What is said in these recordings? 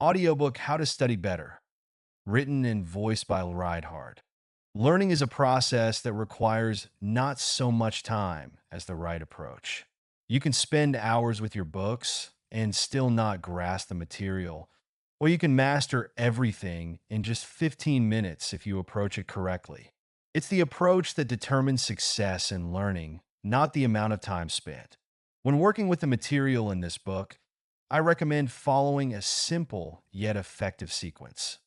Audiobook How to Study Better, written and voiced by Reinhard. Learning is a process that requires not so much time as the right approach. You can spend hours with your books and still not grasp the material, or you can master everything in just 15 minutes if you approach it correctly. It's the approach that determines success in learning, not the amount of time spent. When working with the material in this book, I recommend following a simple yet effective sequence.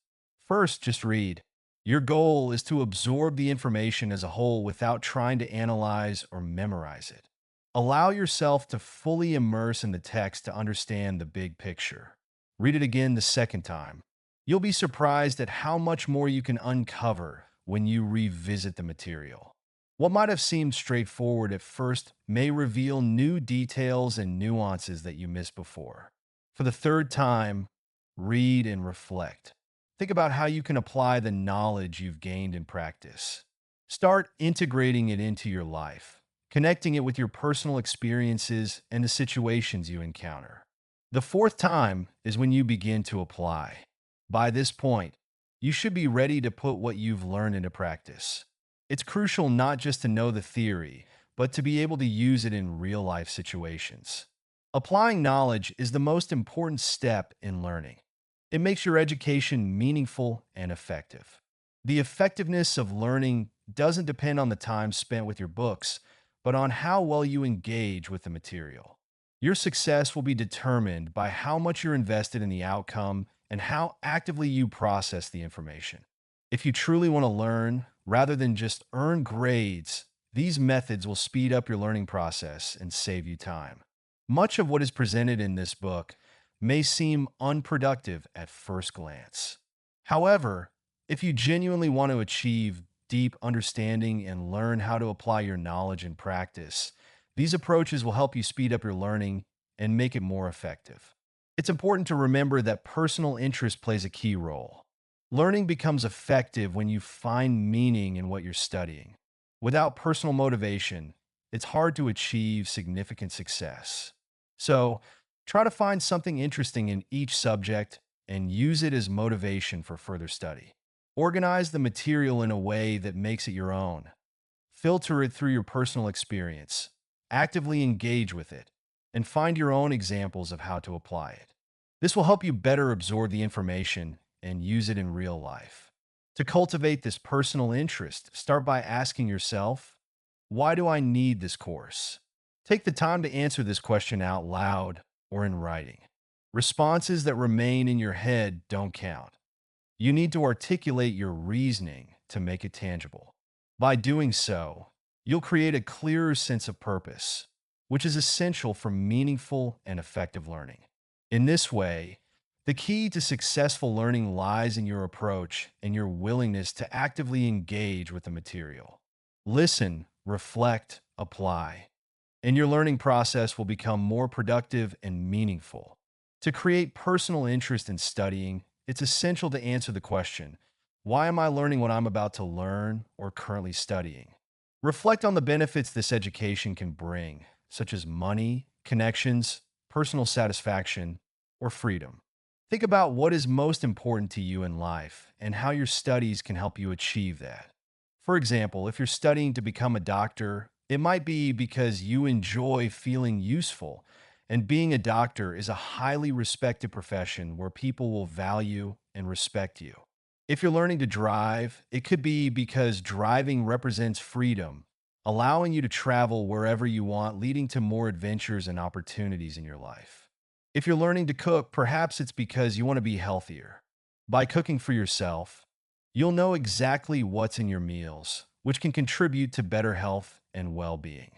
First, just read. Your goal is to absorb the information as a whole without trying to analyze or memorize it. Allow yourself to fully immerse in the text to understand the big picture. Read it again the second time. You'll be surprised at how much more you can uncover when you revisit the material. What might have seemed straightforward at first may reveal new details and nuances that you missed before. For the third time, read and reflect. Think about how you can apply the knowledge you've gained in practice. Start integrating it into your life, connecting it with your personal experiences and the situations you encounter. The fourth time is when you begin to apply. By this point, you should be ready to put what you've learned into practice. It's crucial not just to know the theory, but to be able to use it in real life situations. Applying knowledge is the most important step in learning. It makes your education meaningful and effective. The effectiveness of learning doesn't depend on the time spent with your books, but on how well you engage with the material. Your success will be determined by how much you're invested in the outcome and how actively you process the information. If you truly want to learn, rather than just earn grades, these methods will speed up your learning process and save you time. Much of what is presented in this book may seem unproductive at first glance. However, if you genuinely want to achieve deep understanding and learn how to apply your knowledge in practice, these approaches will help you speed up your learning and make it more effective. It's important to remember that personal interest plays a key role. Learning becomes effective when you find meaning in what you're studying. Without personal motivation, it's hard to achieve significant success. So, try to find something interesting in each subject and use it as motivation for further study. Organize the material in a way that makes it your own. Filter it through your personal experience. Actively engage with it, and find your own examples of how to apply it. This will help you better absorb the information and use it in real life. To cultivate this personal interest, start by asking yourself, why do I need this course? Take the time to answer this question out loud or in writing. Responses that remain in your head don't count. You need to articulate your reasoning to make it tangible. By doing so, you'll create a clearer sense of purpose, which is essential for meaningful and effective learning. In this way, the key to successful learning lies in your approach and your willingness to actively engage with the material. Listen, reflect, apply, and your learning process will become more productive and meaningful. To create personal interest in studying, it's essential to answer the question, why am I learning what I'm about to learn or currently studying? Reflect on the benefits this education can bring, such as money, connections, personal satisfaction, or freedom. Think about what is most important to you in life and how your studies can help you achieve that. For example, if you're studying to become a doctor, it might be because you enjoy feeling useful, and being a doctor is a highly respected profession where people will value and respect you. If you're learning to drive, it could be because driving represents freedom, allowing you to travel wherever you want, leading to more adventures and opportunities in your life. If you're learning to cook, perhaps it's because you want to be healthier. By cooking for yourself, you'll know exactly what's in your meals, which can contribute to better health and well being.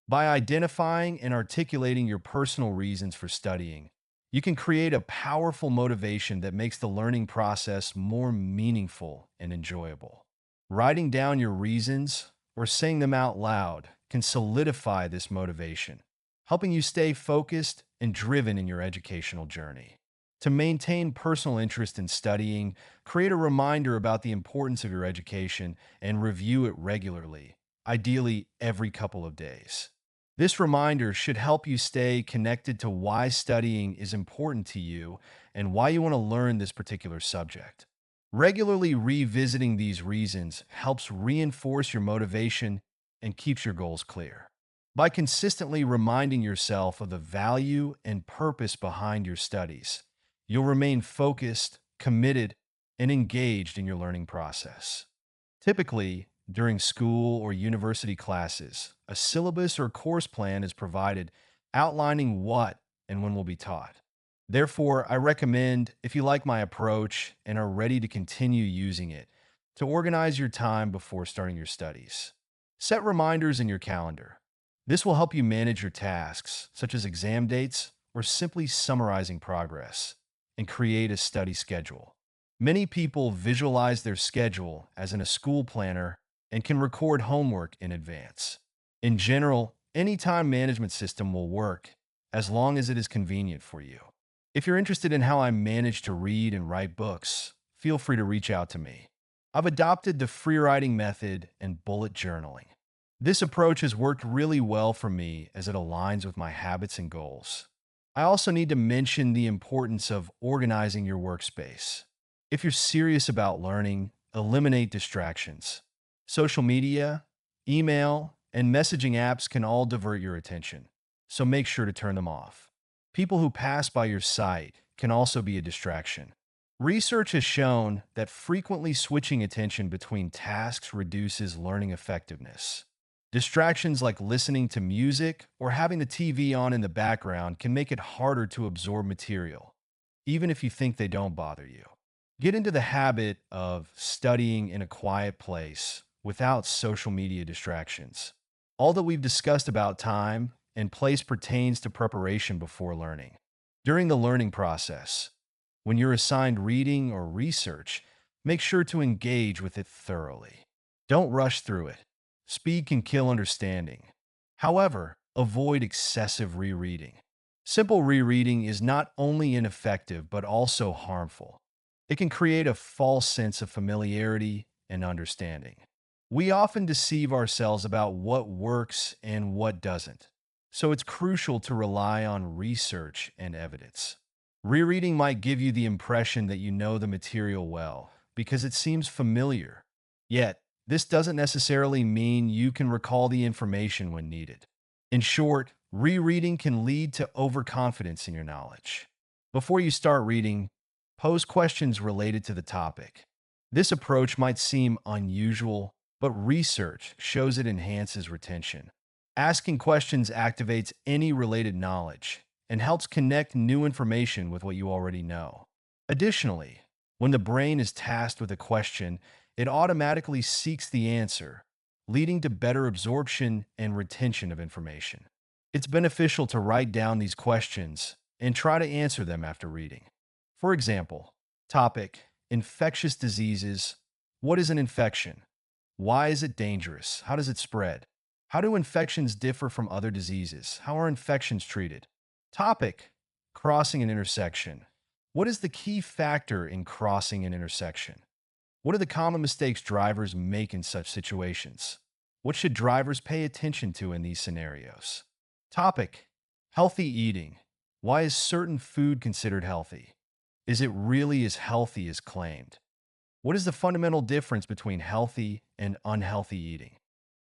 By identifying and articulating your personal reasons for studying, you can create a powerful motivation that makes the learning process more meaningful and enjoyable. Writing down your reasons or saying them out loud can solidify this motivation, helping you stay focused and driven in your educational journey. To maintain personal interest in studying, create a reminder about the importance of your education and review it regularly, ideally every couple of days. This reminder should help you stay connected to why studying is important to you and why you want to learn this particular subject. Regularly revisiting these reasons helps reinforce your motivation and keeps your goals clear. By consistently reminding yourself of the value and purpose behind your studies, you'll remain focused, committed, and engaged in your learning process. Typically, during school or university classes, a syllabus or course plan is provided outlining what and when will be taught. Therefore, I recommend, if you like my approach and are ready to continue using it, to organize your time before starting your studies. Set reminders in your calendar. This will help you manage your tasks, such as exam dates or simply summarizing progress, and create a study schedule. Many people visualize their schedule as in a school planner and can record homework in advance. In general, any time management system will work as long as it is convenient for you. If you're interested in how I manage to read and write books, feel free to reach out to me. I've adopted the free writing method and bullet journaling. This approach has worked really well for me as it aligns with my habits and goals. I also need to mention the importance of organizing your workspace. If you're serious about learning, eliminate distractions. Social media, email, and messaging apps can all divert your attention, so make sure to turn them off. People who pass by your site can also be a distraction. Research has shown that frequently switching attention between tasks reduces learning effectiveness. Distractions like listening to music or having the TV on in the background can make it harder to absorb material, even if you think they don't bother you. Get into the habit of studying in a quiet place without social media distractions. All that we've discussed about time and place pertains to preparation before learning. During the learning process, when you're assigned reading or research, make sure to engage with it thoroughly. Don't rush through it. Speed can kill understanding. However, avoid excessive rereading. Simple rereading is not only ineffective but also harmful. It can create a false sense of familiarity and understanding. We often deceive ourselves about what works and what doesn't, so it's crucial to rely on research and evidence. Rereading might give you the impression that you know the material well because it seems familiar. Yet, this doesn't necessarily mean you can recall the information when needed. In short, rereading can lead to overconfidence in your knowledge. Before you start reading, pose questions related to the topic. This approach might seem unusual, but research shows it enhances retention. Asking questions activates any related knowledge and helps connect new information with what you already know. Additionally, when the brain is tasked with a question, it automatically seeks the answer, leading to better absorption and retention of information. It's beneficial to write down these questions and try to answer them after reading. For example, topic, infectious diseases. What is an infection? Why is it dangerous? How does it spread? How do infections differ from other diseases? How are infections treated? Topic, crossing an intersection. What is the key factor in crossing an intersection? What are the common mistakes drivers make in such situations? What should drivers pay attention to in these scenarios? Topic, healthy eating. Why is certain food considered healthy? Is it really as healthy as claimed? What is the fundamental difference between healthy and unhealthy eating?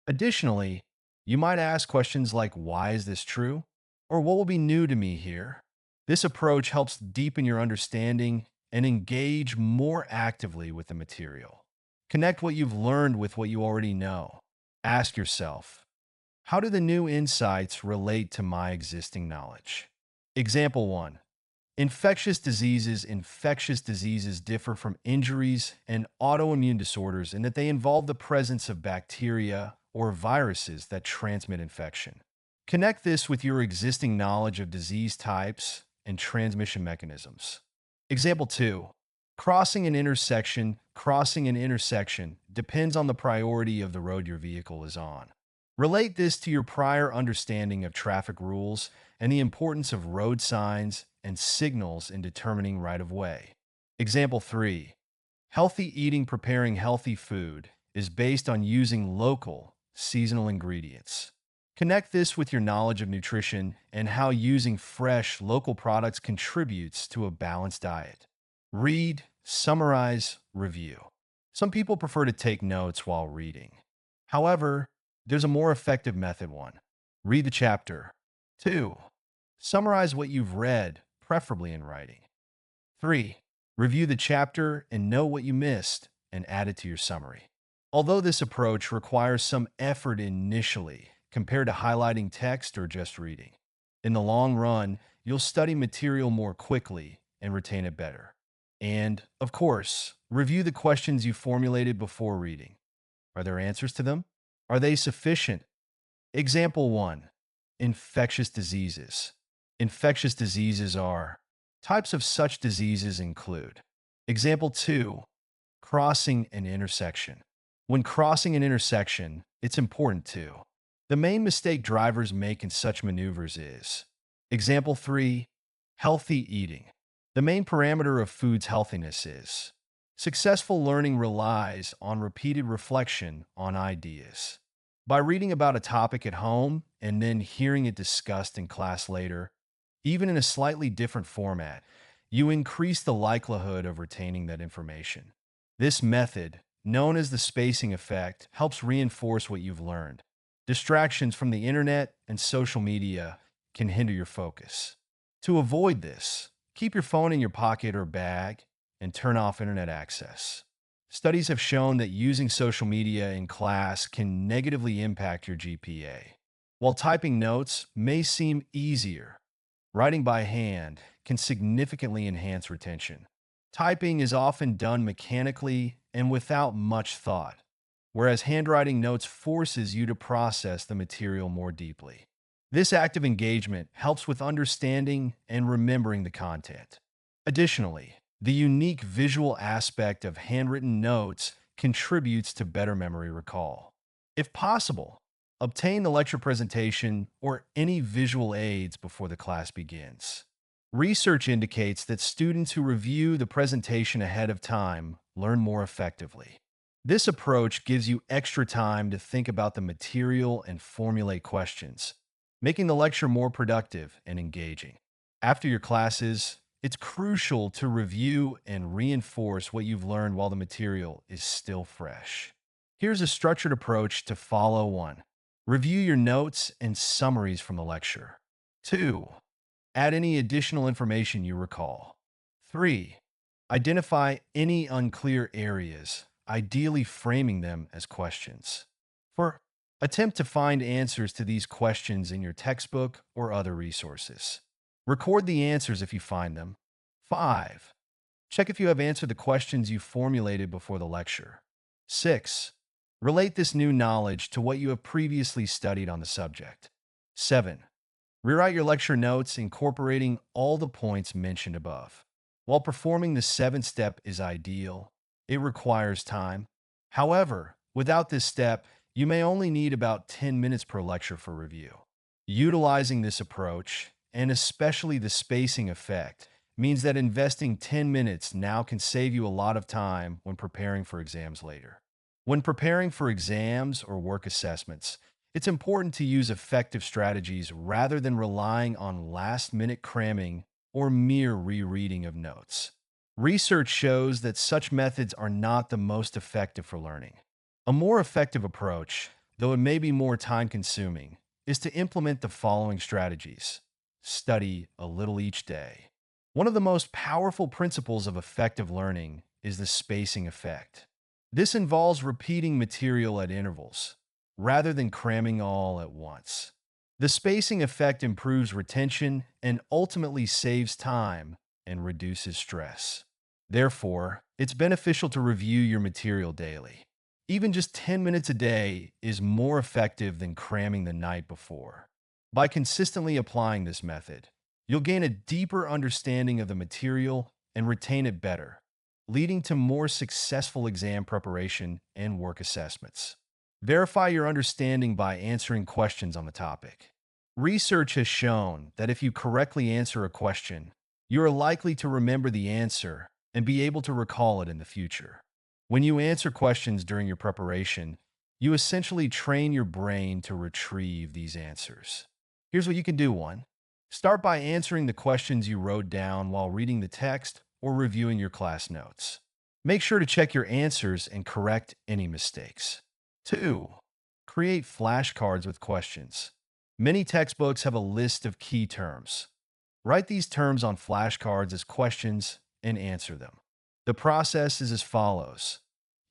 Additionally, you might ask questions like, why is this true? Or what will be new to me here? This approach helps deepen your understanding and engage more actively with the material. Connect what you've learned with what you already know. Ask yourself, how do the new insights relate to my existing knowledge? Example 1. Infectious diseases. Infectious diseases differ from injuries and autoimmune disorders in that they involve the presence of bacteria or viruses that transmit infection. Connect this with your existing knowledge of disease types and transmission mechanisms. Example 2. Crossing an intersection. Crossing an intersection depends on the priority of the road your vehicle is on. Relate this to your prior understanding of traffic rules and the importance of road signs and signals in determining right-of-way. Example 3. Healthy eating. Preparing healthy food is based on using local, seasonal ingredients. Connect this with your knowledge of nutrition and how using fresh, local products contributes to a balanced diet. Read, summarize, review. Some people prefer to take notes while reading. However, there's a more effective method one. Read the chapter. 2. Summarize what you've read, preferably in writing. 3. Review the chapter and know what you missed and add it to your summary. Although this approach requires some effort initially compared to highlighting text or just reading, in the long run, you'll study material more quickly and retain it better. And, of course, review the questions you formulated before reading. Are there answers to them? Are they sufficient? Example 1. Infectious diseases. Infectious diseases are. Types of such diseases include. Example 2. Crossing an intersection. When crossing an intersection, it's important to. The main mistake drivers make in such maneuvers is. Example 3. Healthy eating. The main parameter of food's healthiness is. Successful learning relies on repeated reflection on ideas. By reading about a topic at home and then hearing it discussed in class later, even in a slightly different format, you increase the likelihood of retaining that information. This method, known as the spacing effect, helps reinforce what you've learned. Distractions from the internet and social media can hinder your focus. To avoid this, keep your phone in your pocket or bag and turn off internet access. Studies have shown that using social media in class can negatively impact your GPA. While typing notes may seem easier, writing by hand can significantly enhance retention. Typing is often done mechanically and without much thought, whereas handwriting notes forces you to process the material more deeply. This active engagement helps with understanding and remembering the content. Additionally, the unique visual aspect of handwritten notes contributes to better memory recall. If possible, obtain the lecture presentation or any visual aids before the class begins. Research indicates that students who review the presentation ahead of time learn more effectively. This approach gives you extra time to think about the material and formulate questions, making the lecture more productive and engaging. After your classes, it's crucial to review and reinforce what you've learned while the material is still fresh. Here's a structured approach to follow. 1. Review your notes and summaries from the lecture. 2. Add any additional information you recall. 3. Identify any unclear areas, ideally framing them as questions. 4. Attempt to find answers to these questions in your textbook or other resources. Record the answers if you find them. 5. Check if you have answered the questions you formulated before the lecture. 6. Relate this new knowledge to what you have previously studied on the subject. 7. Rewrite your lecture notes incorporating all the points mentioned above. While performing the 7th step is ideal, it requires time. However, without this step, you may only need about 10 minutes per lecture for review. Utilizing this approach, and especially the spacing effect, means that investing 10 minutes now can save you a lot of time when preparing for exams later. When preparing for exams or work assessments, it's important to use effective strategies rather than relying on last-minute cramming or mere rereading of notes. Research shows that such methods are not the most effective for learning. A more effective approach, though it may be more time-consuming, is to implement the following strategies. Study a little each day. One of the most powerful principles of effective learning is the spacing effect. This involves repeating material at intervals, rather than cramming all at once. The spacing effect improves retention and ultimately saves time and reduces stress. Therefore, it's beneficial to review your material daily. Even just 10 minutes a day is more effective than cramming the night before. By consistently applying this method, you'll gain a deeper understanding of the material and retain it better, leading to more successful exam preparation and work assessments. Verify your understanding by answering questions on the topic. Research has shown that if you correctly answer a question, you are likely to remember the answer and be able to recall it in the future. When you answer questions during your preparation, You essentially train your brain to retrieve these answers. Here's what you can do. One, start by answering the questions you wrote down while reading the text or reviewing your class notes. Make sure to check your answers and correct any mistakes. Two, create flashcards with questions. Many textbooks have a list of key terms. Write these terms on flashcards as questions and answer them. The process is as follows.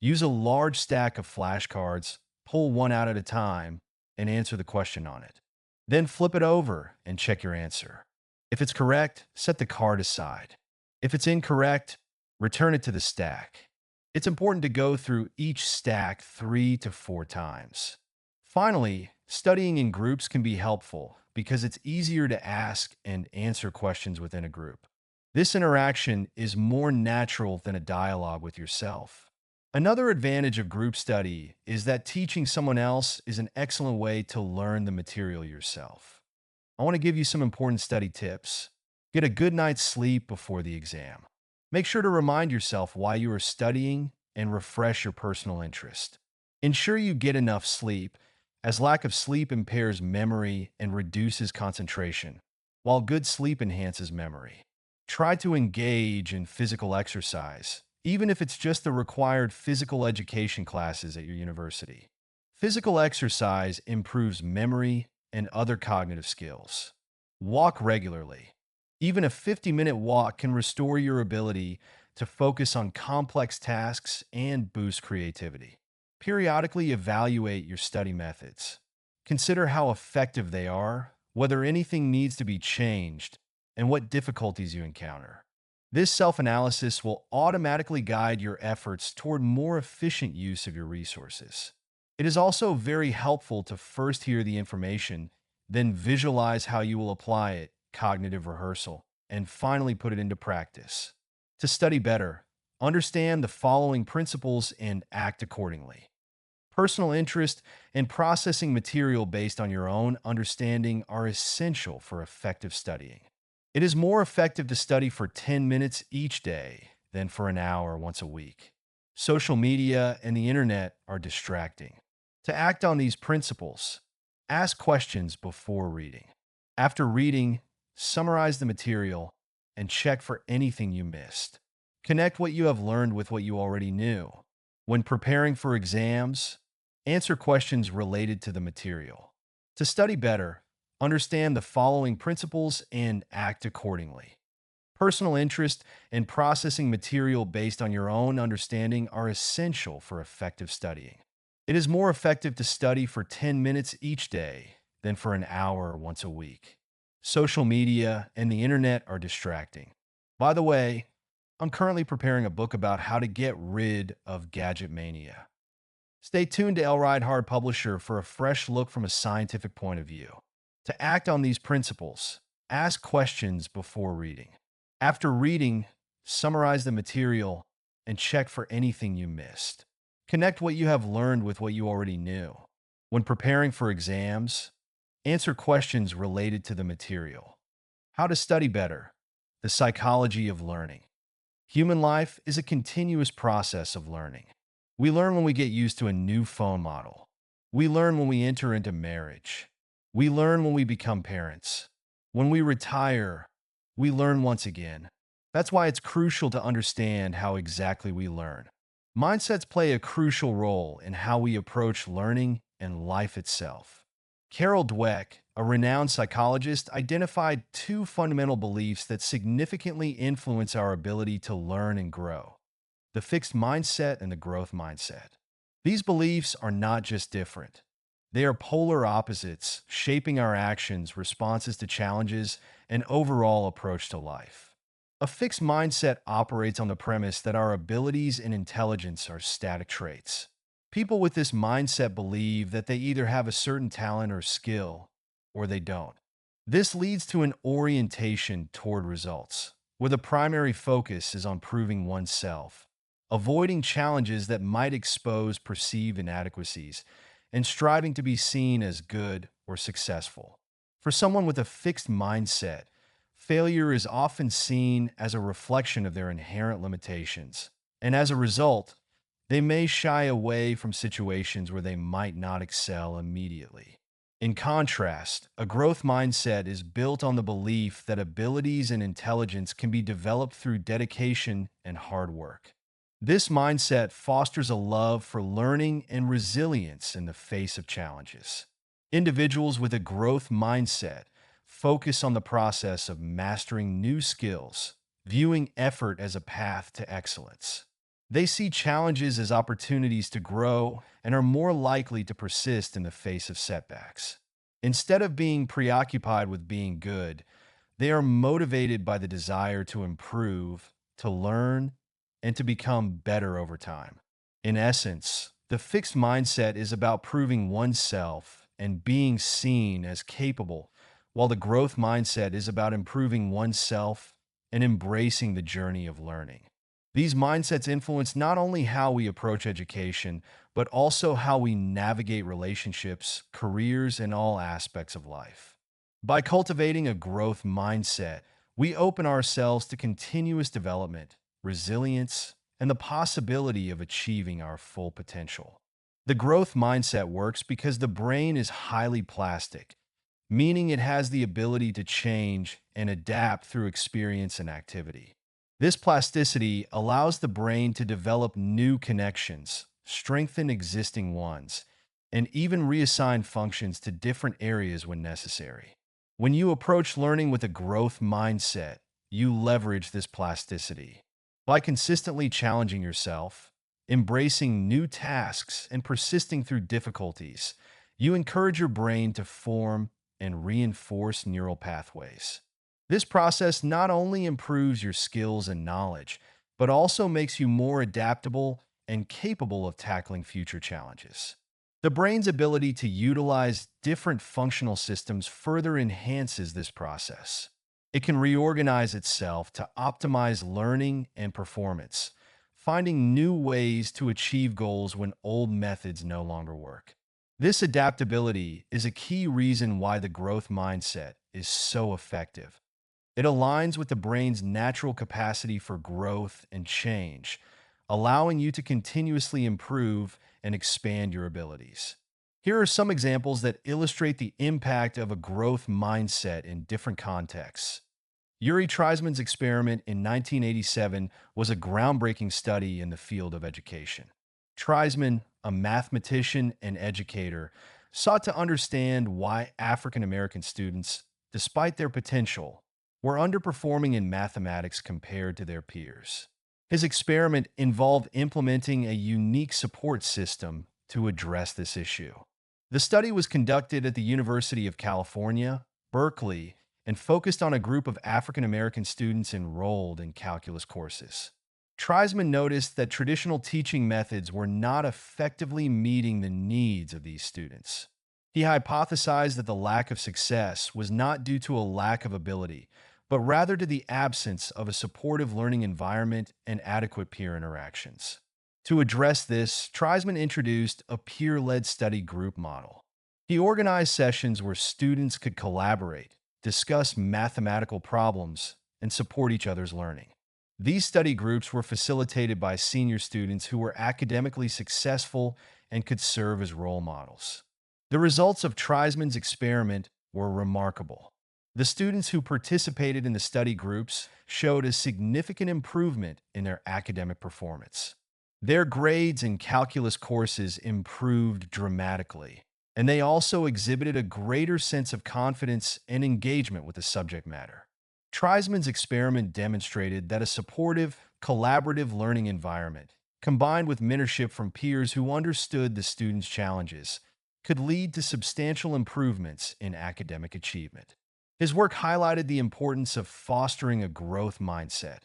Use a large stack of flashcards, pull one out at a time, and answer the question on it. Then flip it over and check your answer. If it's correct, set the card aside. If it's incorrect, return it to the stack. It's important to go through each stack 3 to 4 times. Finally, studying in groups can be helpful because it's easier to ask and answer questions within a group. This interaction is more natural than a dialogue with yourself. Another advantage of group study is that teaching someone else is an excellent way to learn the material yourself. I want to give you some important study tips. Get a good night's sleep before the exam. Make sure to remind yourself why you are studying and refresh your personal interest. Ensure you get enough sleep, as lack of sleep impairs memory and reduces concentration, while good sleep enhances memory. Try to engage in physical exercise, even if it's just the required physical education classes at your university. Physical exercise improves memory and other cognitive skills. Walk regularly. Even a 50-minute walk can restore your ability to focus on complex tasks and boost creativity. Periodically evaluate your study methods. Consider how effective they are, whether anything needs to be changed, and what difficulties you encounter. This self-analysis will automatically guide your efforts toward more efficient use of your resources. It is also very helpful to first hear the information, then visualize how you will apply it, cognitive rehearsal, and finally put it into practice. To study better, understand the following principles and act accordingly. Personal interest and processing material based on your own understanding are essential for effective studying. It is more effective to study for 10 minutes each day than for an hour once a week. Social media and the internet are distracting. To act on these principles, ask questions before reading. After reading, summarize the material and check for anything you missed. Connect what you have learned with what you already knew. When preparing for exams, answer questions related to the material. To study better, understand the following principles and act accordingly. Personal interest and processing material based on your own understanding are essential for effective studying. It is more effective to study for 10 minutes each day than for an hour once a week. Social media and the internet are distracting. By the way, I'm currently preparing a book about how to get rid of gadget mania. Stay tuned to L. Reinhard Publisher for a fresh look from a scientific point of view. To act on these principles, ask questions before reading. After reading, summarize the material and check for anything you missed. Connect what you have learned with what you already knew. When preparing for exams, answer questions related to the material. How to study better. The psychology of learning. Human life is a continuous process of learning. We learn when we get used to a new phone model. We learn when we enter into marriage. We learn when we become parents. When we retire, we learn once again. That's why it's crucial to understand how exactly we learn. Mindsets play a crucial role in how we approach learning and life itself. Carol Dweck, a renowned psychologist, identified two fundamental beliefs that significantly influence our ability to learn and grow: the fixed mindset and the growth mindset. These beliefs are not just different. They are polar opposites, shaping our actions, responses to challenges, and overall approach to life. A fixed mindset operates on the premise that our abilities and intelligence are static traits. People with this mindset believe that they either have a certain talent or skill, or they don't. This leads to an orientation toward results, where the primary focus is on proving oneself, avoiding challenges that might expose perceived inadequacies, and striving to be seen as good or successful. For someone with a fixed mindset, failure is often seen as a reflection of their inherent limitations, and as a result, They may shy away from situations where they might not excel immediately. In contrast, a growth mindset is built on the belief that abilities and intelligence can be developed through dedication and hard work. This mindset fosters a love for learning and resilience in the face of challenges. Individuals with a growth mindset focus on the process of mastering new skills, viewing effort as a path to excellence. They see challenges as opportunities to grow and are more likely to persist in the face of setbacks. Instead of being preoccupied with being good, they are motivated by the desire to improve, to learn, and to become better over time. In essence, the fixed mindset is about proving oneself and being seen as capable, while the growth mindset is about improving oneself and embracing the journey of learning. These mindsets influence not only how we approach education, but also how we navigate relationships, careers, and all aspects of life. By cultivating a growth mindset, we open ourselves to continuous development, resilience, and the possibility of achieving our full potential. The growth mindset works because the brain is highly plastic, meaning it has the ability to change and adapt through experience and activity. This plasticity allows the brain to develop new connections, strengthen existing ones, and even reassign functions to different areas when necessary. When you approach learning with a growth mindset, you leverage this plasticity. By consistently challenging yourself, embracing new tasks, and persisting through difficulties, you encourage your brain to form and reinforce neural pathways. This process not only improves your skills and knowledge, but also makes you more adaptable and capable of tackling future challenges. The brain's ability to utilize different functional systems further enhances this process. It can reorganize itself to optimize learning and performance, finding new ways to achieve goals when old methods no longer work. This adaptability is a key reason why the growth mindset is so effective. It aligns with the brain's natural capacity for growth and change, allowing you to continuously improve and expand your abilities. Here are some examples that illustrate the impact of a growth mindset in different contexts. Yuri Treisman's experiment in 1987 was a groundbreaking study in the field of education. Treisman, a mathematician and educator, sought to understand why African American students, despite their potential, were underperforming in mathematics compared to their peers. His experiment involved implementing a unique support system to address this issue. The study was conducted at the University of California, Berkeley, and focused on a group of African American students enrolled in calculus courses. Treisman noticed that traditional teaching methods were not effectively meeting the needs of these students. He hypothesized that the lack of success was not due to a lack of ability, but rather to the absence of a supportive learning environment and adequate peer interactions. To address this, Treisman introduced a peer-led study group model. He organized sessions where students could collaborate, discuss mathematical problems, and support each other's learning. These study groups were facilitated by senior students who were academically successful and could serve as role models. The results of Treisman's experiment were remarkable. The students who participated in the study groups showed a significant improvement in their academic performance. Their grades in calculus courses improved dramatically, and they also exhibited a greater sense of confidence and engagement with the subject matter. Treisman's experiment demonstrated that a supportive, collaborative learning environment, combined with mentorship from peers who understood the students' challenges, could lead to substantial improvements in academic achievement. His work highlighted the importance of fostering a growth mindset,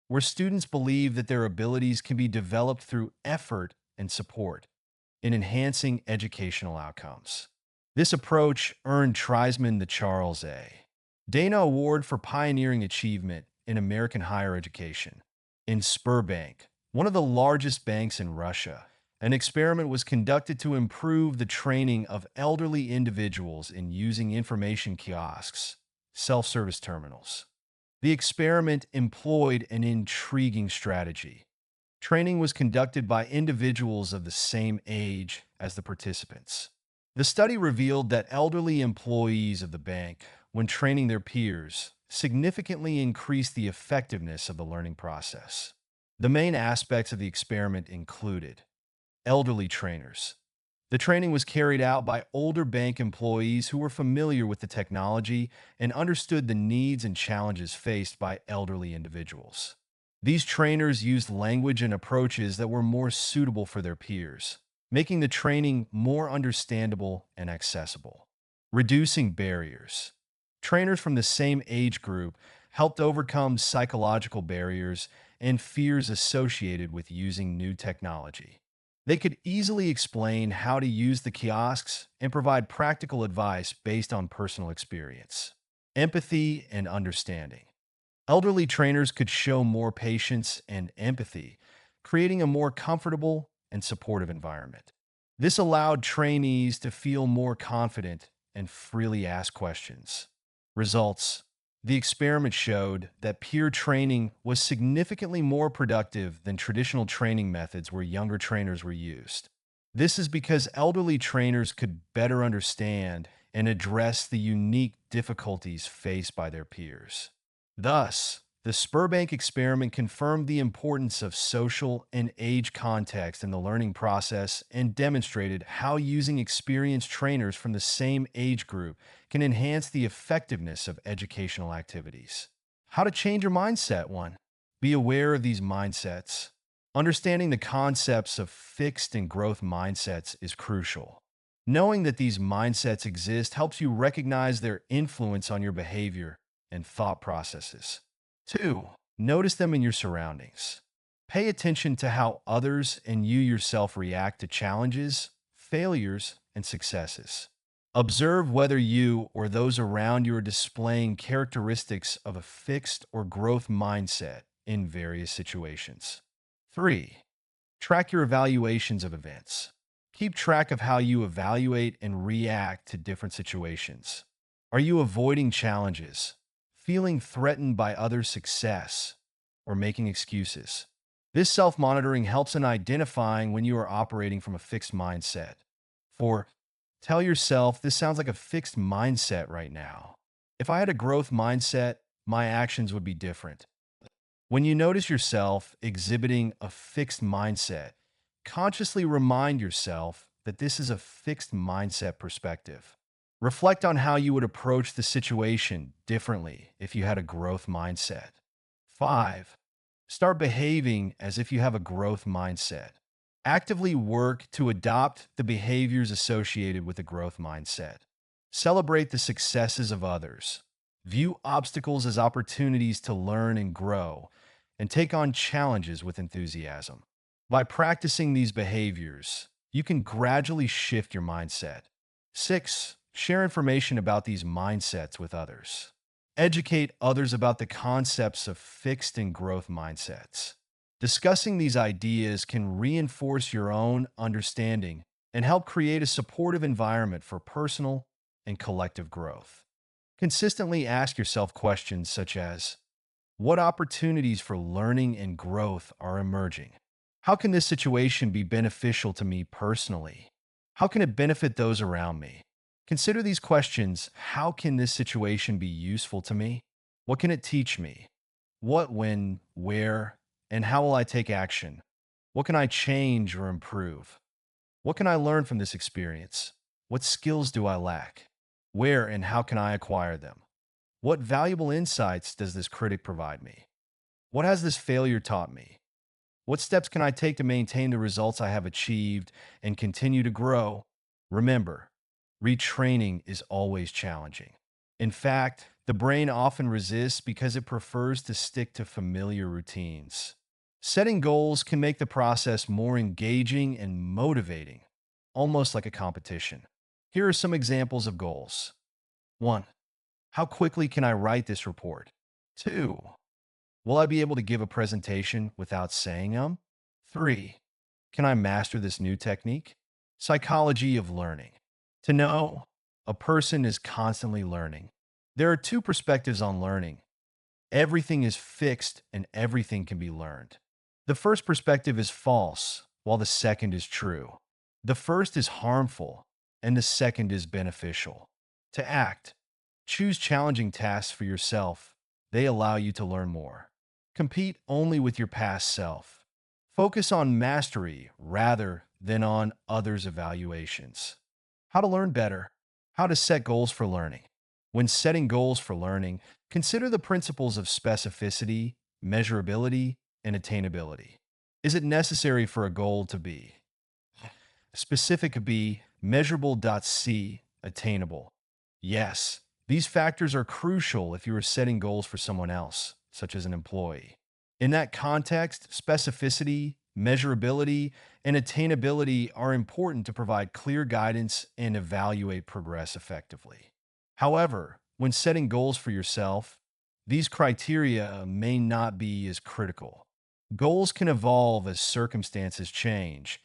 where students believe that their abilities can be developed through effort and support in enhancing educational outcomes. This approach earned Treisman the Charles A. Dana Award for Pioneering Achievement in American Higher Education. In Sberbank, one of the largest banks in Russia, an experiment was conducted to improve the training of elderly individuals in using information kiosks, self-service terminals. The experiment employed an intriguing strategy. Training was conducted by individuals of the same age as the participants. The study revealed that elderly employees of the bank, when training their peers, significantly increased the effectiveness of the learning process. The main aspects of the experiment included elderly trainers. The training was carried out by older bank employees who were familiar with the technology and understood the needs and challenges faced by elderly individuals. These trainers used language and approaches that were more suitable for their peers, making the training more understandable and accessible. Reducing barriers. Trainers from the same age group helped overcome psychological barriers and fears associated with using new technology. They could easily explain how to use the kiosks and provide practical advice based on personal experience. Empathy and understanding. Elderly trainers could show more patience and empathy, creating a more comfortable and supportive environment. This allowed trainees to feel more confident and freely ask questions. Results. The experiment showed that peer training was significantly more productive than traditional training methods where younger trainers were used. This is because elderly trainers could better understand and address the unique difficulties faced by their peers. Thus, the Spurbank experiment confirmed the importance of social and age context in the learning process and demonstrated how using experienced trainers from the same age group can enhance the effectiveness of educational activities. How to change your mindset, one. Be aware of these mindsets. Understanding the concepts of fixed and growth mindsets is crucial. Knowing that these mindsets exist helps you recognize their influence on your behavior and thought processes. 2. Notice them in your surroundings. Pay attention to how others and you yourself react to challenges, failures, and successes. Observe whether you or those around you are displaying characteristics of a fixed or growth mindset in various situations. 3. Track your evaluations of events. Keep track of how you evaluate and react to different situations. Are you avoiding challenges, feeling threatened by others' success, or making excuses? This self-monitoring helps in identifying when you are operating from a fixed mindset. 4. Tell yourself, this sounds like a fixed mindset right now. If I had a growth mindset, my actions would be different. When you notice yourself exhibiting a fixed mindset, consciously remind yourself that this is a fixed mindset perspective. Reflect on how you would approach the situation differently if you had a growth mindset. 5. Start behaving as if you have a growth mindset. Actively work to adopt the behaviors associated with a growth mindset. Celebrate the successes of others. View obstacles as opportunities to learn and grow, and take on challenges with enthusiasm. By practicing these behaviors, you can gradually shift your mindset. 6. Share information about these mindsets with others. Educate others about the concepts of fixed and growth mindsets. Discussing these ideas can reinforce your own understanding and help create a supportive environment for personal and collective growth. Consistently ask yourself questions such as, what opportunities for learning and growth are emerging? How can this situation be beneficial to me personally? How can it benefit those around me? Consider these questions. How can this situation be useful to me? What can it teach me? What, when, where, and how will I take action? What can I change or improve? What can I learn from this experience? What skills do I lack? Where and how can I acquire them? What valuable insights does this critic provide me? What has this failure taught me? What steps can I take to maintain the results I have achieved and continue to grow? Remember, retraining is always challenging. In fact, the brain often resists because it prefers to stick to familiar routines. Setting goals can make the process more engaging and motivating, almost like a competition. Here are some examples of goals. 1. How quickly can I write this report? 2. Will I be able to give a presentation without saying 3. Can I master this new technique? Psychology of learning. To know, a person is constantly learning. There are two perspectives on learning. Everything is fixed and everything can be learned. The first perspective is false, while the second is true. The first is harmful, and the second is beneficial. To act, choose challenging tasks for yourself. They allow you to learn more. Compete only with your past self. Focus on mastery rather than on others' evaluations. How to learn better. How to set goals for learning. When setting goals for learning, consider the principles of specificity, measurability, and attainability. Is it necessary for a goal to be specific B, measurable C, attainable? Yes, these factors are crucial if you are setting goals for someone else, such as an employee. In that context, specificity, measurability, and attainability are important to provide clear guidance and evaluate progress effectively. However, when setting goals for yourself, these criteria may not be as critical. Goals can evolve as circumstances change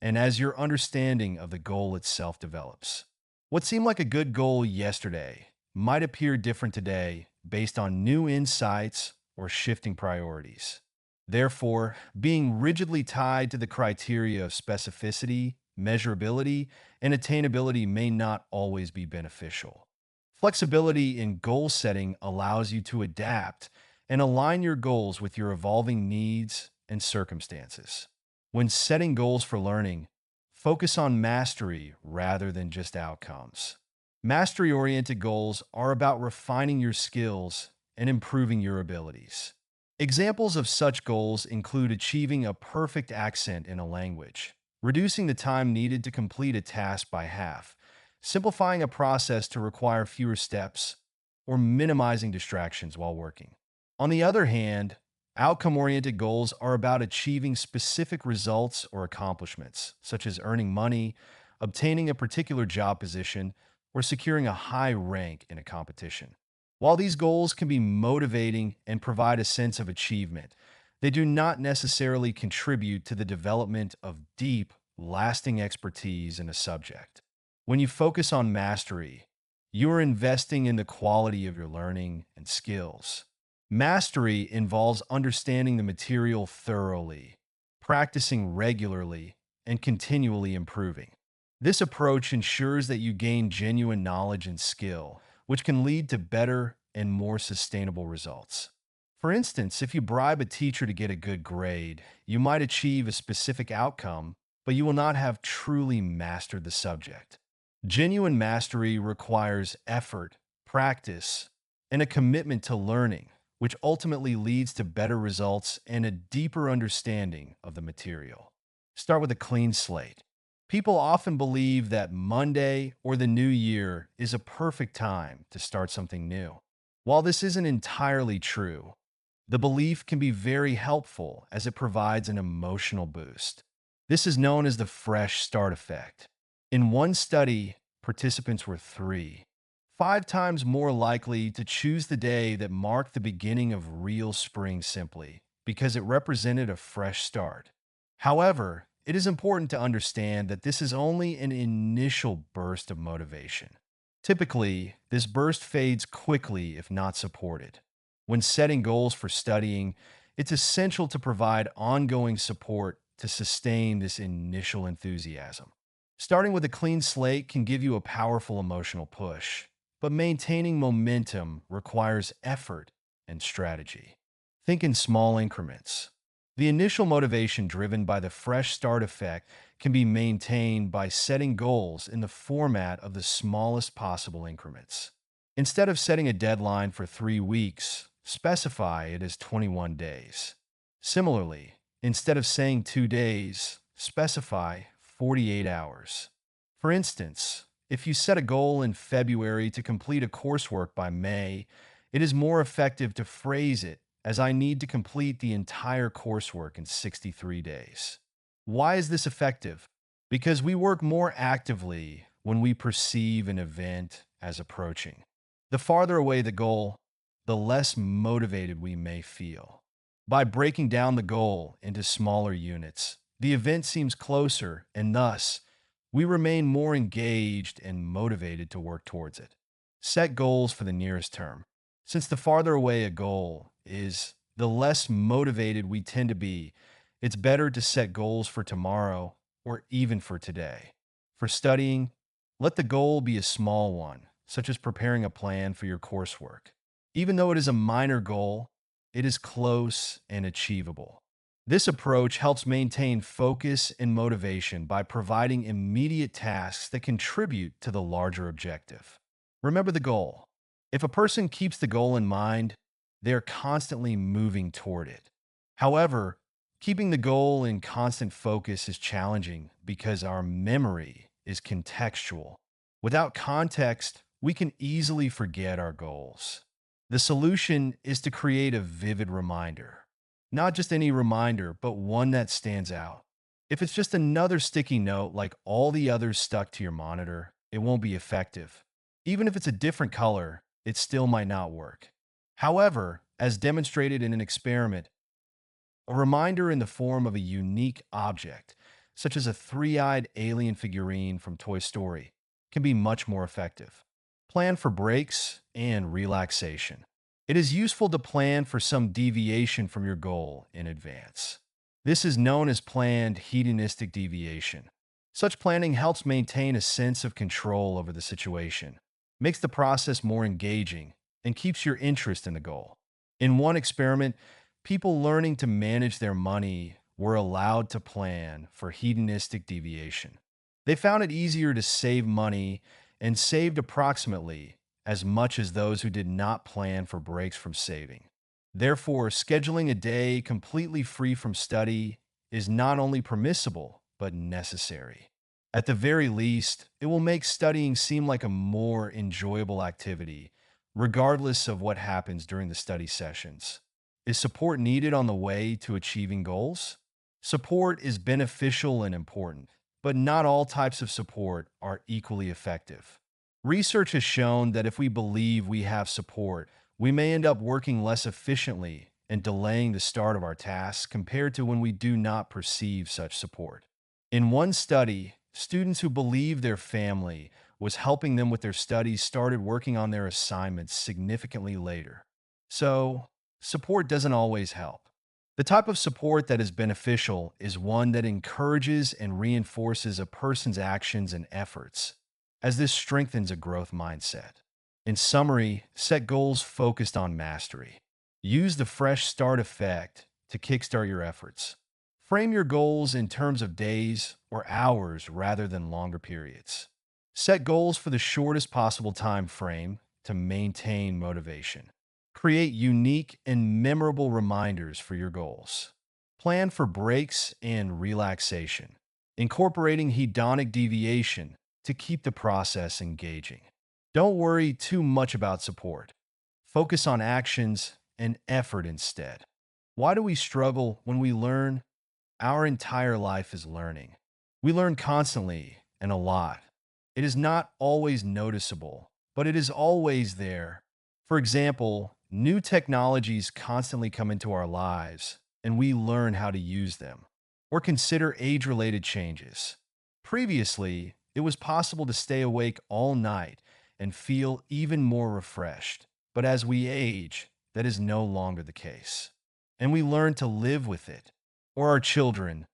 and as your understanding of the goal itself develops. What seemed like a good goal yesterday might appear different today based on new insights or shifting priorities. Therefore, being rigidly tied to the criteria of specificity, measurability, and attainability may not always be beneficial. Flexibility in goal setting allows you to adapt and align your goals with your evolving needs and circumstances. When setting goals for learning, focus on mastery rather than just outcomes. Mastery oriented goals are about refining your skills and improving your abilities. Examples of such goals include achieving a perfect accent in a language, reducing the time needed to complete a task by half, simplifying a process to require fewer steps, or minimizing distractions while working. On the other hand, outcome oriented goals are about achieving specific results or accomplishments, such as earning money, obtaining a particular job position, or securing a high rank in a competition. While these goals can be motivating and provide a sense of achievement, they do not necessarily contribute to the development of deep, lasting expertise in a subject. When you focus on mastery, you are investing in the quality of your learning and skills. Mastery involves understanding the material thoroughly, practicing regularly, and continually improving. This approach ensures that you gain genuine knowledge and skill, which can lead to better and more sustainable results. For instance, if you bribe a teacher to get a good grade, you might achieve a specific outcome, but you will not have truly mastered the subject. Genuine mastery requires effort, practice, and a commitment to learning, which ultimately leads to better results and a deeper understanding of the material. Start with a clean slate. People often believe that Monday or the new year is a perfect time to start something new. While this isn't entirely true, the belief can be very helpful as it provides an emotional boost. This is known as the fresh start effect. In one study, participants were 5 times more likely to choose the day that marked the beginning of real spring simply because it represented a fresh start. However, it is important to understand that this is only an initial burst of motivation. Typically, this burst fades quickly if not supported. When setting goals for studying, it's essential to provide ongoing support to sustain this initial enthusiasm. Starting with a clean slate can give you a powerful emotional push, but maintaining momentum requires effort and strategy. Think in small increments. The initial motivation driven by the fresh start effect can be maintained by setting goals in the format of the smallest possible increments. Instead of setting a deadline for 3 weeks, specify it as 21 days. Similarly, instead of saying 2 days, specify 48 hours. For instance, if you set a goal in February to complete a coursework by May, it is more effective to phrase it as I need to complete the entire coursework in 63 days. Why is this effective? Because we work more actively when we perceive an event as approaching. The farther away the goal, the less motivated we may feel. By breaking down the goal into smaller units, the event seems closer, and thus, we remain more engaged and motivated to work towards it. Set goals for the nearest term. Since the farther away a goal is, the less motivated we tend to be, It's better to set goals for tomorrow or even for today. For studying, let the goal be a small one, such as preparing a plan for your coursework. Even though it is a minor goal, it is close and achievable. This approach helps maintain focus and motivation by providing immediate tasks that contribute to the larger objective. Remember the goal. If a person keeps the goal in mind, they are constantly moving toward it. However, keeping the goal in constant focus is challenging because our memory is contextual. Without context, we can easily forget our goals. The solution is to create a vivid reminder. Not just any reminder, but one that stands out. If it's just another sticky note like all the others stuck to your monitor, it won't be effective. Even if it's a different color, it still might not work. However, as demonstrated in an experiment, a reminder in the form of a unique object, such as a three-eyed alien figurine from Toy Story, can be much more effective. Plan for breaks and relaxation. It is useful to plan for some deviation from your goal in advance. This is known as planned hedonistic deviation. Such planning helps maintain a sense of control over the situation, makes the process more engaging, and keeps your interest in the goal. In one experiment, people learning to manage their money were allowed to plan for hedonistic deviation. They found it easier to save money and saved approximately as much as those who did not plan for breaks from saving. Therefore, scheduling a day completely free from study is not only permissible, but necessary. At the very least, it will make studying seem like a more enjoyable activity, regardless of what happens during the study sessions. Is support needed on the way to achieving goals? Support is beneficial and important, but not all types of support are equally effective. Research has shown that if we believe we have support, we may end up working less efficiently and delaying the start of our tasks compared to when we do not perceive such support. In one study, students who believed their family was helping them with their studies started working on their assignments significantly later. So, support doesn't always help. The type of support that is beneficial is one that encourages and reinforces a person's actions and efforts, as this strengthens a growth mindset. In summary, set goals focused on mastery. Use the fresh start effect to kickstart your efforts. Frame your goals in terms of days or hours rather than longer periods. Set goals for the shortest possible time frame to maintain motivation. Create unique and memorable reminders for your goals. Plan for breaks and relaxation, incorporating hedonic deviation to keep the process engaging. Don't worry too much about support. Focus on actions and effort instead. Why do we struggle when we learn? Our entire life is learning. We learn constantly and a lot. It is not always noticeable, but it is always there. For example, new technologies constantly come into our lives, and we learn how to use them. Or consider age-related changes. Previously, it was possible to stay awake all night and feel even more refreshed. But as we age, that is no longer the case. And we learn to live with it. Or our children,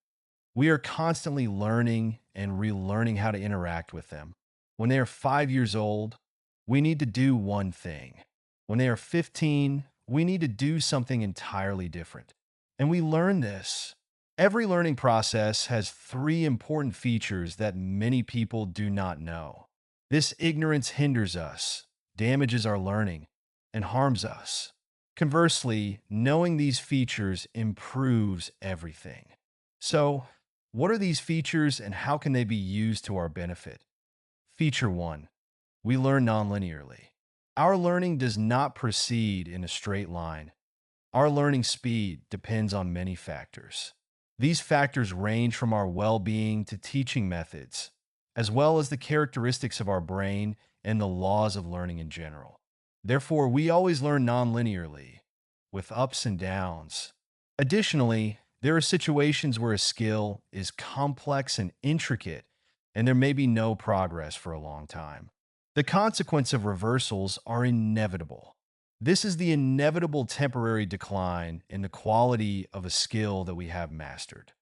we are constantly learning and relearning how to interact with them. When they are 5 years old, we need to do one thing. When they are 15, we need to do something entirely different. And we learn this. Every learning process has three important features that many people do not know. This ignorance hinders us, damages our learning, and harms us. Conversely, knowing these features improves everything. So, what are these features and how can they be used to our benefit? Feature 1. We learn nonlinearly. Our learning does not proceed in a straight line. Our learning speed depends on many factors. These factors range from our well-being to teaching methods, as well as the characteristics of our brain and the laws of learning in general. Therefore, we always learn nonlinearly, with ups and downs. Additionally, there are situations where a skill is complex and intricate, and there may be no progress for a long time. The consequence of reversals are inevitable. This is the inevitable temporary decline in the quality of a skill that we have mastered.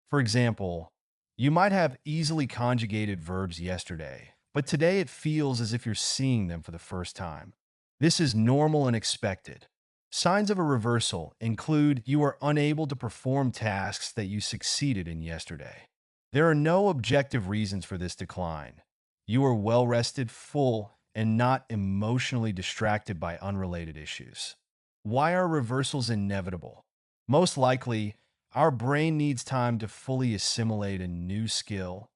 For example, you might have easily conjugated verbs yesterday, but today it feels as if you're seeing them for the first time. This is normal and expected. Signs of a reversal include you are unable to perform tasks that you succeeded in yesterday. There are no objective reasons for this decline. You are well rested, full, and not emotionally distracted by unrelated issues. Why are reversals inevitable? Most likely, our brain needs time to fully assimilate a new skill,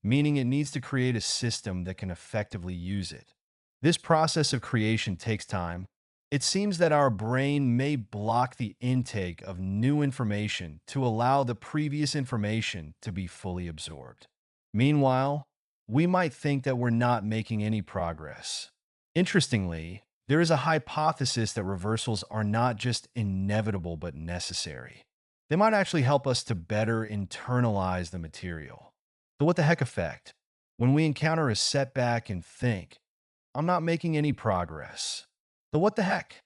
meaning it needs to create a system that can effectively use it. This process of creation takes time. It seems that our brain may block the intake of new information to allow the previous information to be fully absorbed. Meanwhile, we might think that we're not making any progress. Interestingly, there is a hypothesis that reversals are not just inevitable but necessary. They might actually help us to better internalize the material. The what the heck effect? When we encounter a setback and think, I'm not making any progress. The what the heck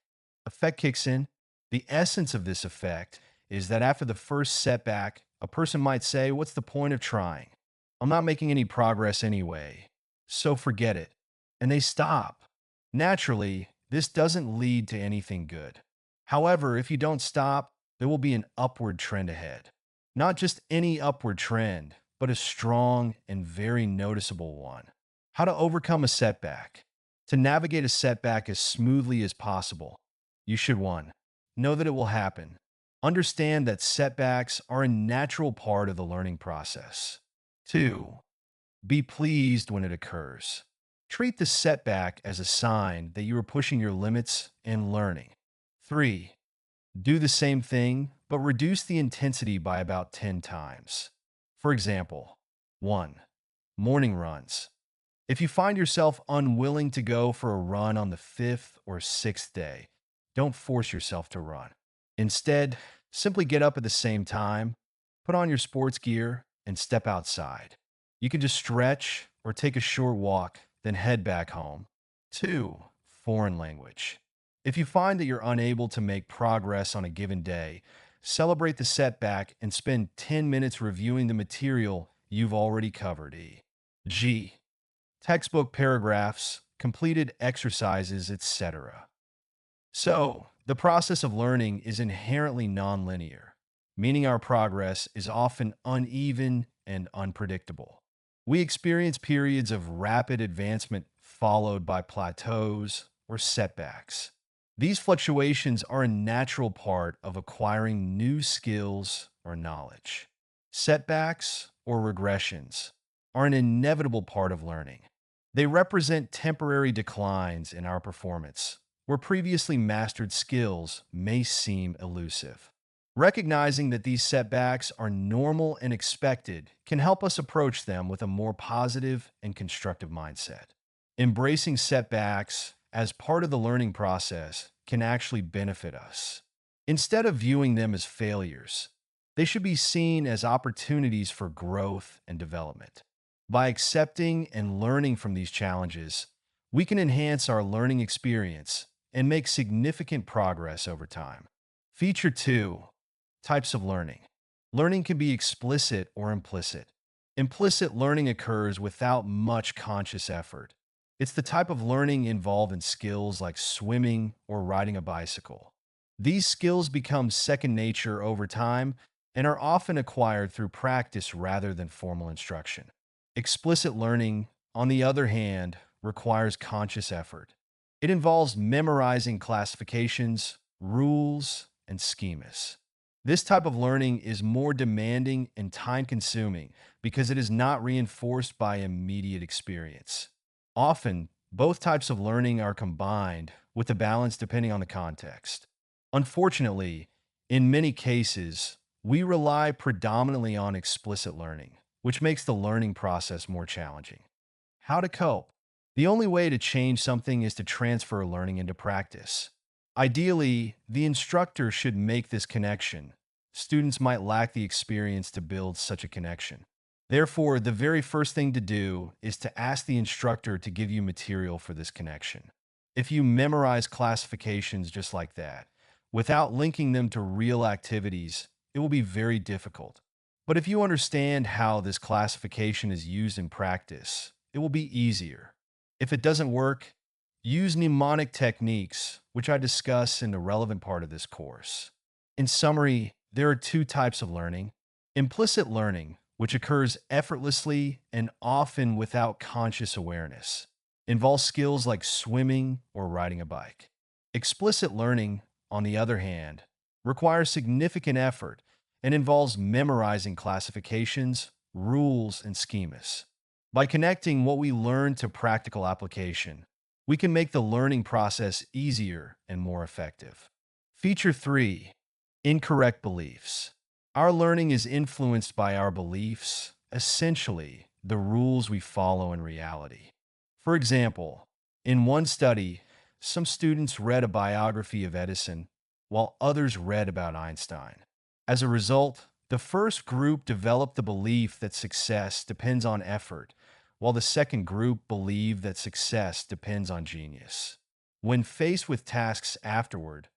effect kicks in. The essence of this effect is that after the first setback, a person might say, what's the point of trying? I'm not making any progress anyway, so forget it. And they stop. Naturally, this doesn't lead to anything good. However, if you don't stop, there will be an upward trend ahead. Not just any upward trend, but a strong and very noticeable one. How to overcome a setback. To navigate a setback as smoothly as possible, you should 1. Know that it will happen. Understand that setbacks are a natural part of the learning process. 2. Be pleased when it occurs. Treat the setback as a sign that you are pushing your limits and learning. 3. Do the same thing, but reduce the intensity by about 10 times. For example, 1. Morning runs. If you find yourself unwilling to go for a run on the 5th or 6th day, don't force yourself to run. Instead, simply get up at the same time, put on your sports gear, and step outside. You can just stretch or take a short walk, then head back home. 2. Foreign language. If you find that you're unable to make progress on a given day, celebrate the setback and spend 10 minutes reviewing the material you've already covered. G. Textbook paragraphs, completed exercises, etc. So, the process of learning is inherently nonlinear, meaning our progress is often uneven and unpredictable. We experience periods of rapid advancement followed by plateaus or setbacks. These fluctuations are a natural part of acquiring new skills or knowledge. Setbacks or regressions are an inevitable part of learning. They represent temporary declines in our performance, where previously mastered skills may seem elusive. Recognizing that these setbacks are normal and expected can help us approach them with a more positive and constructive mindset. Embracing setbacks as part of the learning process can actually benefit us. Instead of viewing them as failures, they should be seen as opportunities for growth and development. By accepting and learning from these challenges, we can enhance our learning experience and make significant progress over time. Feature 2. Types of learning. Learning can be explicit or implicit. Implicit learning occurs without much conscious effort. It's the type of learning involved in skills like swimming or riding a bicycle. These skills become second nature over time and are often acquired through practice rather than formal instruction. Explicit learning, on the other hand, requires conscious effort. It involves memorizing classifications, rules, and schemas. This type of learning is more demanding and time-consuming because it is not reinforced by immediate experience. Often, both types of learning are combined with a balance depending on the context. Unfortunately, in many cases, we rely predominantly on explicit learning, which makes the learning process more challenging. How to cope? The only way to change something is to transfer learning into practice. Ideally, the instructor should make this connection. Students might lack the experience to build such a connection. Therefore, the very first thing to do is to ask the instructor to give you material for this connection. If you memorize classifications just like that, without linking them to real activities, it will be very difficult. But if you understand how this classification is used in practice, it will be easier. If it doesn't work, use mnemonic techniques, which I discuss in the relevant part of this course. In summary, there are two types of learning: implicit learning, which occurs effortlessly and often without conscious awareness, involves skills like swimming or riding a bike. Explicit learning, on the other hand, requires significant effort and involves memorizing classifications, rules, and schemas. By connecting what we learn to practical application, we can make the learning process easier and more effective. Feature 3: Incorrect beliefs. Our learning is influenced by our beliefs, essentially, the rules we follow in reality. For example, in one study, some students read a biography of Edison, while others read about Einstein. As a result, the first group developed the belief that success depends on effort, while the second group believed that success depends on genius. When faced with tasks afterward,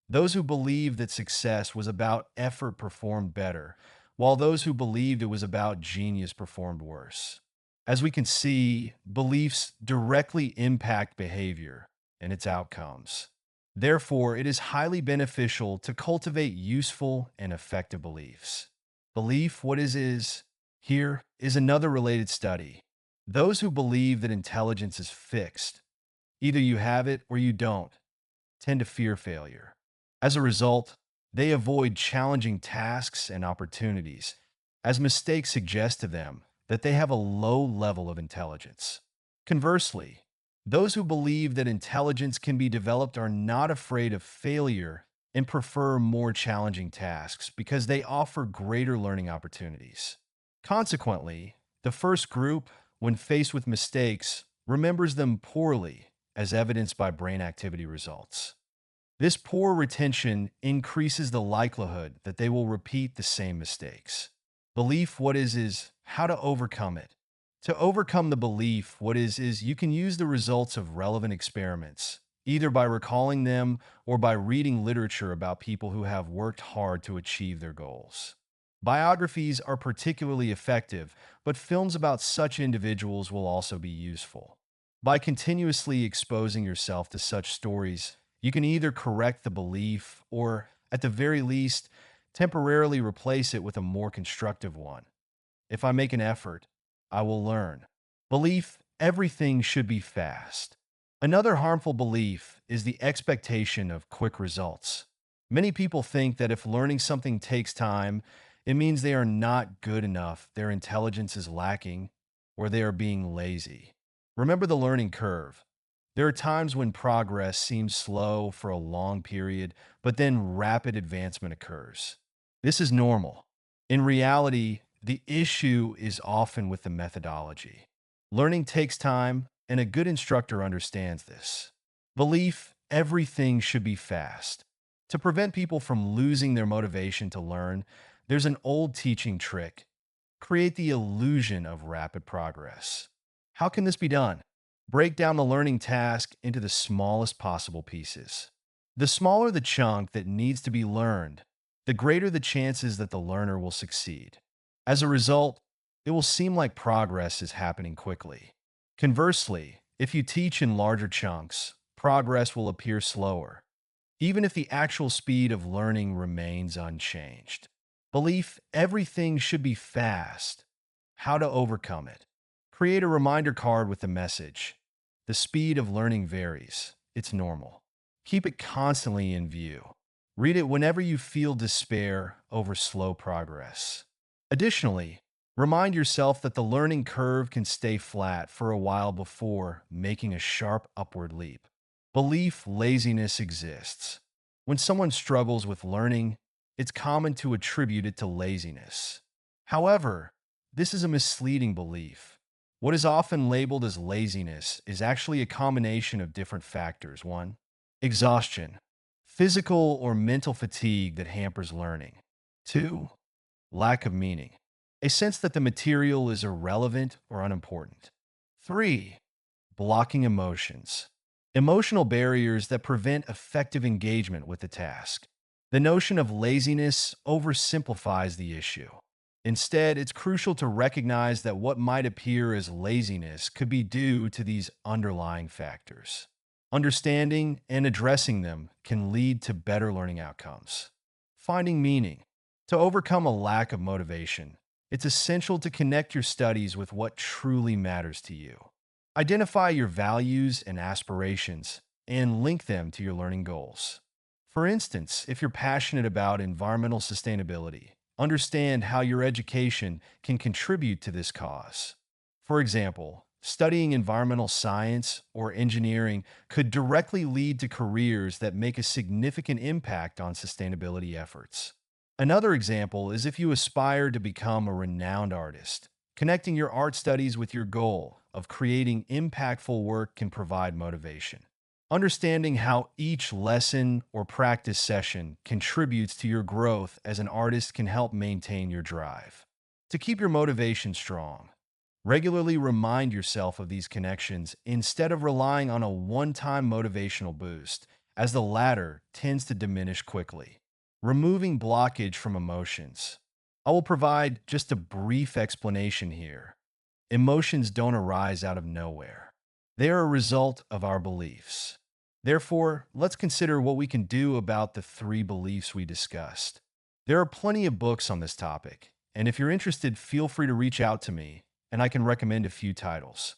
those who believed that success was about effort performed better, while those who believed it was about genius performed worse. As we can see, beliefs directly impact behavior and its outcomes. Therefore, it is highly beneficial to cultivate useful and effective beliefs. Belief, what is here is another related study. Those who believe that intelligence is fixed, either you have it or you don't, tend to fear failure. As a result, they avoid challenging tasks and opportunities, as mistakes suggest to them that they have a low level of intelligence. Conversely, those who believe that intelligence can be developed are not afraid of failure and prefer more challenging tasks because they offer greater learning opportunities. Consequently, the first group, when faced with mistakes, remembers them poorly, as evidenced by brain activity results. This poor retention increases the likelihood that they will repeat the same mistakes. Belief, what is how to overcome it. To overcome the belief, what is you can use the results of relevant experiments, either by recalling them or by reading literature about people who have worked hard to achieve their goals. Biographies are particularly effective, but films about such individuals will also be useful. By continuously exposing yourself to such stories, you can either correct the belief or, at the very least, temporarily replace it with a more constructive one. If I make an effort, I will learn. Belief, everything should be fast. Another harmful belief is the expectation of quick results. Many people think that if learning something takes time, it means they are not good enough, their intelligence is lacking, or they are being lazy. Remember the learning curve. There are times when progress seems slow for a long period, but then rapid advancement occurs. This is normal. In reality, the issue is often with the methodology. Learning takes time, and a good instructor understands this. Belief, everything should be fast. To prevent people from losing their motivation to learn, there's an old teaching trick: create the illusion of rapid progress. How can this be done? Break down the learning task into the smallest possible pieces. The smaller the chunk that needs to be learned, the greater the chances that the learner will succeed. As a result, it will seem like progress is happening quickly. Conversely, if you teach in larger chunks, progress will appear slower, even if the actual speed of learning remains unchanged. Belief, everything should be fast. How to overcome it. Create a reminder card with the message: the speed of learning varies. It's normal. Keep it constantly in view. Read it whenever you feel despair over slow progress. Additionally, remind yourself that the learning curve can stay flat for a while before making a sharp upward leap. Belief, laziness exists. When someone struggles with learning, it's common to attribute it to laziness. However, this is a misleading belief. What is often labeled as laziness is actually a combination of different factors. 1. Exhaustion, physical or mental fatigue that hampers learning. 2. Lack of meaning, a sense that the material is irrelevant or unimportant. 3. Blocking emotions, Emotional barriers that prevent effective engagement with the task. The notion of laziness oversimplifies the issue. Instead, it's crucial to recognize that what might appear as laziness could be due to these underlying factors. Understanding and addressing them can lead to better learning outcomes. Finding meaning. To overcome a lack of motivation, it's essential to connect your studies with what truly matters to you. Identify your values and aspirations and link them to your learning goals. For instance, if you're passionate about environmental sustainability, understand how your education can contribute to this cause. For example, studying environmental science or engineering could directly lead to careers that make a significant impact on sustainability efforts. Another example is if you aspire to become a renowned artist. Connecting your art studies with your goal of creating impactful work can provide motivation. Understanding how each lesson or practice session contributes to your growth as an artist can help maintain your drive. To keep your motivation strong, regularly remind yourself of these connections instead of relying on a one-time motivational boost, as the latter tends to diminish quickly. Removing blockage from emotions. I will provide just a brief explanation here. Emotions don't arise out of nowhere. They are a result of our beliefs. Therefore, let's consider what we can do about the three beliefs we discussed. There are plenty of books on this topic, and if you're interested, feel free to reach out to me, and I can recommend a few titles.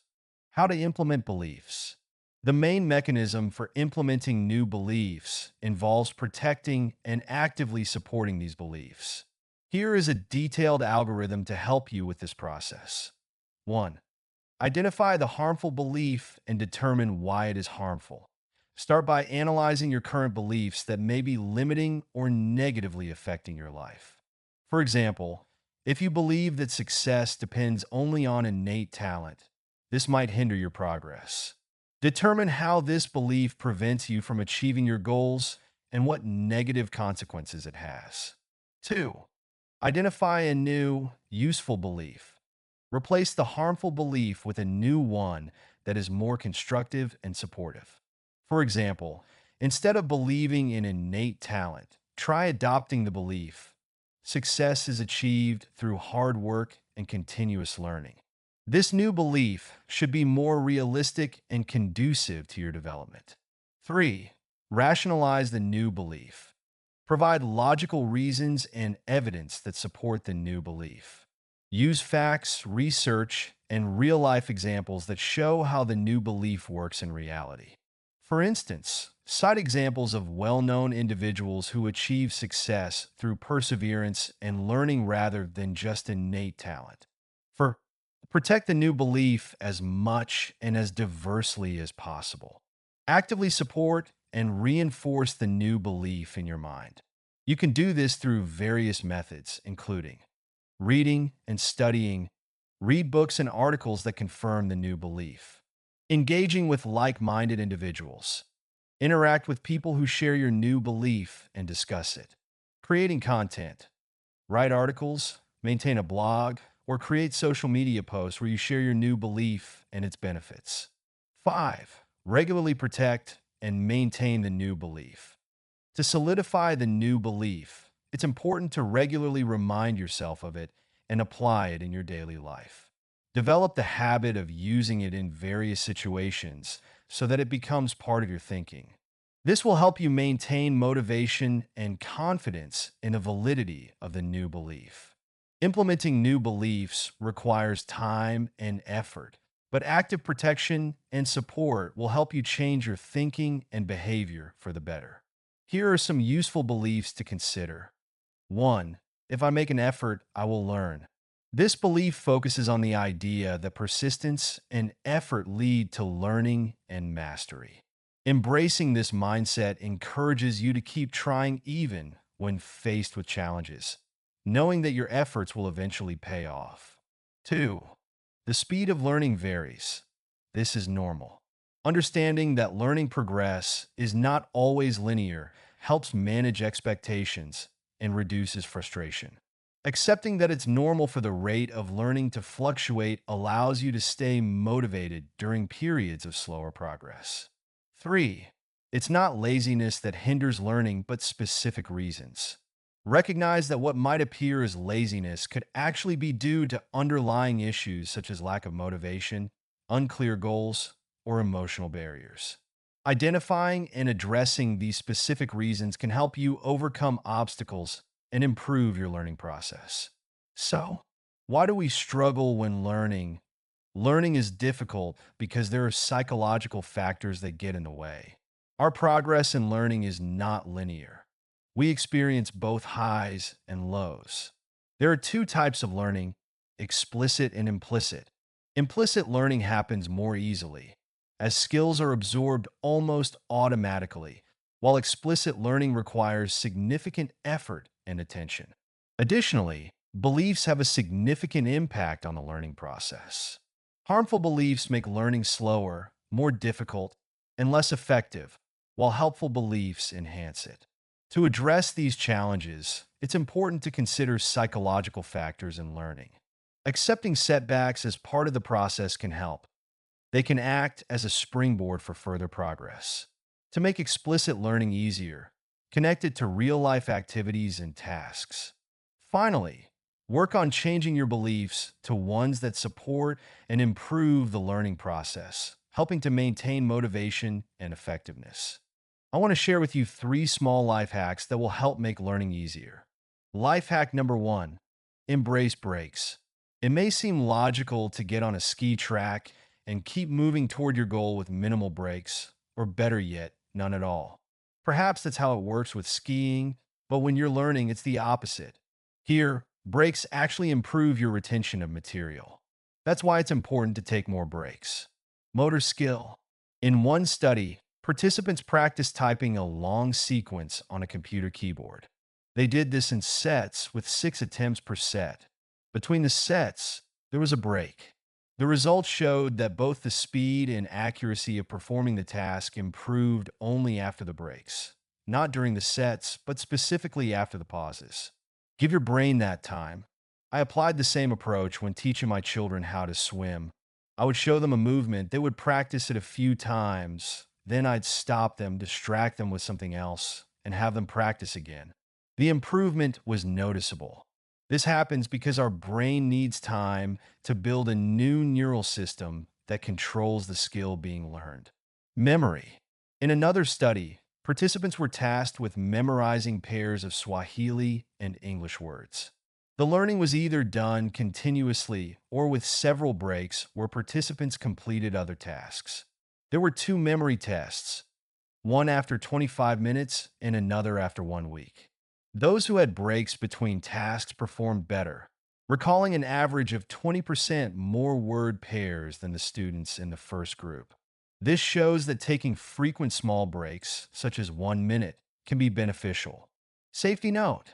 How to implement beliefs. The main mechanism for implementing new beliefs involves protecting and actively supporting these beliefs. Here is a detailed algorithm to help you with this process. 1. Identify the harmful belief and determine why it is harmful. Start by analyzing your current beliefs that may be limiting or negatively affecting your life. For example, if you believe that success depends only on innate talent, this might hinder your progress. Determine how this belief prevents you from achieving your goals and what negative consequences it has. 2. Identify a new, useful belief. Replace the harmful belief with a new one that is more constructive and supportive. For example, instead of believing in innate talent, try adopting the belief success is achieved through hard work and continuous learning. This new belief should be more realistic and conducive to your development. 3. Rationalize the new belief. Provide logical reasons and evidence that support the new belief. Use facts, research, and real-life examples that show how the new belief works in reality. For instance, cite examples of well-known individuals who achieve success through perseverance and learning rather than just innate talent. For Protect the new belief as much and as diversely as possible. Actively support and reinforce the new belief in your mind. You can do this through various methods, including reading and studying. Read books and articles that confirm the new belief. Engaging with like-minded individuals. Interact with people who share your new belief and discuss it. Creating content. Write articles, maintain a blog, or create social media posts where you share your new belief and its benefits. 5. Regularly protect and maintain the new belief. To solidify the new belief, it's important to regularly remind yourself of it and apply it in your daily life. Develop the habit of using it in various situations so that it becomes part of your thinking. This will help you maintain motivation and confidence in the validity of the new belief. Implementing new beliefs requires time and effort, but active protection and support will help you change your thinking and behavior for the better. Here are some useful beliefs to consider. 1. If I make an effort, I will learn. This belief focuses on the idea that persistence and effort lead to learning and mastery. Embracing this mindset encourages you to keep trying even when faced with challenges, knowing that your efforts will eventually pay off. 2. The speed of learning varies. This is normal. Understanding that learning progress is not always linear helps manage expectations and reduces frustration. Accepting that it's normal for the rate of learning to fluctuate allows you to stay motivated during periods of slower progress. 3. It's not laziness that hinders learning, but specific reasons. Recognize that what might appear as laziness could actually be due to underlying issues such as lack of motivation, unclear goals, or emotional barriers. Identifying and addressing these specific reasons can help you overcome obstacles and improve your learning process. So, why do we struggle when learning? Learning is difficult because there are psychological factors that get in the way. Our progress in learning is not linear. We experience both highs and lows. There are two types of learning: explicit and implicit. Implicit learning happens more easily, as skills are absorbed almost automatically, while explicit learning requires significant effort and attention. Additionally, beliefs have a significant impact on the learning process. Harmful beliefs make learning slower, more difficult, and less effective, while helpful beliefs enhance it. To address these challenges, it's important to consider psychological factors in learning. Accepting setbacks as part of the process can help. They can act as a springboard for further progress. To make explicit learning easier, connect it to real-life activities and tasks. Finally, work on changing your beliefs to ones that support and improve the learning process, helping to maintain motivation and effectiveness. I want to share with you 3 small life hacks that will help make learning easier. Life hack number 1: embrace breaks. It may seem logical to get on a ski track and keep moving toward your goal with minimal breaks, or better yet, none at all. Perhaps that's how it works with skiing, but when you're learning, it's the opposite. Here, breaks actually improve your retention of material. That's why it's important to take more breaks. Motor skill. In one study, participants practiced typing a long sequence on a computer keyboard. They did this in sets with 6 attempts per set. Between the sets, there was a break. The results showed that both the speed and accuracy of performing the task improved only after the breaks, not during the sets, but specifically after the pauses. Give your brain that time. I applied the same approach when teaching my children how to swim. I would show them a movement, they would practice it a few times, then I'd stop them, distract them with something else, and have them practice again. The improvement was noticeable. This happens because our brain needs time to build a new neural system that controls the skill being learned. Memory. In another study, participants were tasked with memorizing pairs of Swahili and English words. The learning was either done continuously or with several breaks where participants completed other tasks. There were 2 memory tests, one after 25 minutes and another after 1 week. Those who had breaks between tasks performed better, recalling an average of 20% more word pairs than the students in the first group. This shows that taking frequent small breaks, such as 1 minute, can be beneficial. Safety note: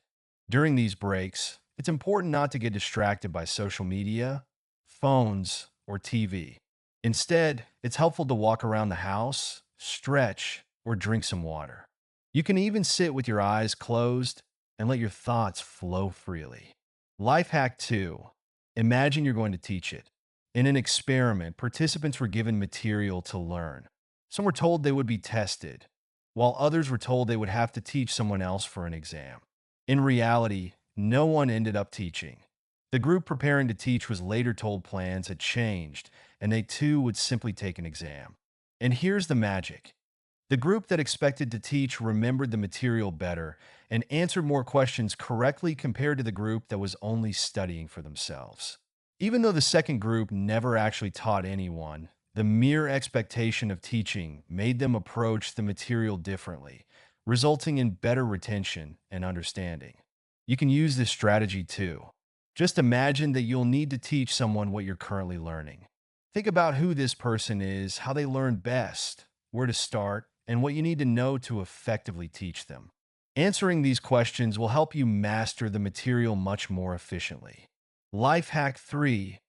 during these breaks, it's important not to get distracted by social media, phones, or TV. Instead, it's helpful to walk around the house, stretch, or drink some water. You can even sit with your eyes closed and let your thoughts flow freely. Life hack 2: imagine you're going to teach it. In an experiment, participants were given material to learn. Some were told they would be tested, while others were told they would have to teach someone else for an exam. In reality, no one ended up teaching. The group preparing to teach was later told plans had changed, and they too would simply take an exam. And here's the magic: the group that expected to teach remembered the material better and answered more questions correctly compared to the group that was only studying for themselves. Even though the second group never actually taught anyone, the mere expectation of teaching made them approach the material differently, resulting in better retention and understanding. You can use this strategy too. Just imagine that you'll need to teach someone what you're currently learning. Think about who this person is, how they learn best, where to start, and what you need to know to effectively teach them. Answering these questions will help you master the material much more efficiently. Life hack 3: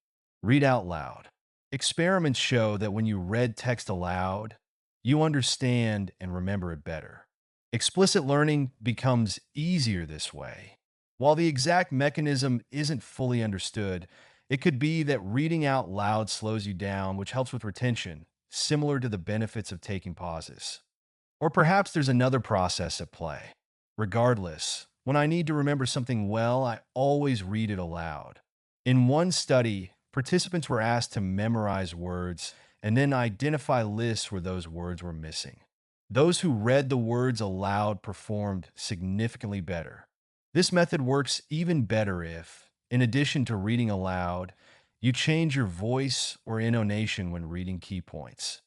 read out loud. Experiments show that when you read text aloud, you understand and remember it better. Explicit learning becomes easier this way. While the exact mechanism isn't fully understood, it could be that reading out loud slows you down, which helps with retention, similar to the benefits of taking pauses. Or perhaps there's another process at play. Regardless, when I need to remember something well, I always read it aloud. In one study, participants were asked to memorize words and then identify lists where those words were missing. Those who read the words aloud performed significantly better. This method works even better if, in addition to reading aloud, you change your voice or intonation when reading key points.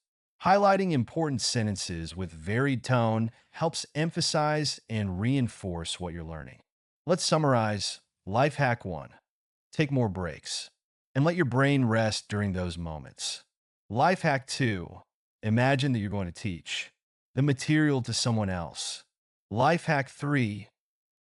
Highlighting important sentences with varied tone helps emphasize and reinforce what you're learning. Let's summarize Life Hack 1. Take more breaks and let your brain rest during those moments. Life Hack 2. Imagine that you're going to teach the material to someone else. Life Hack 3.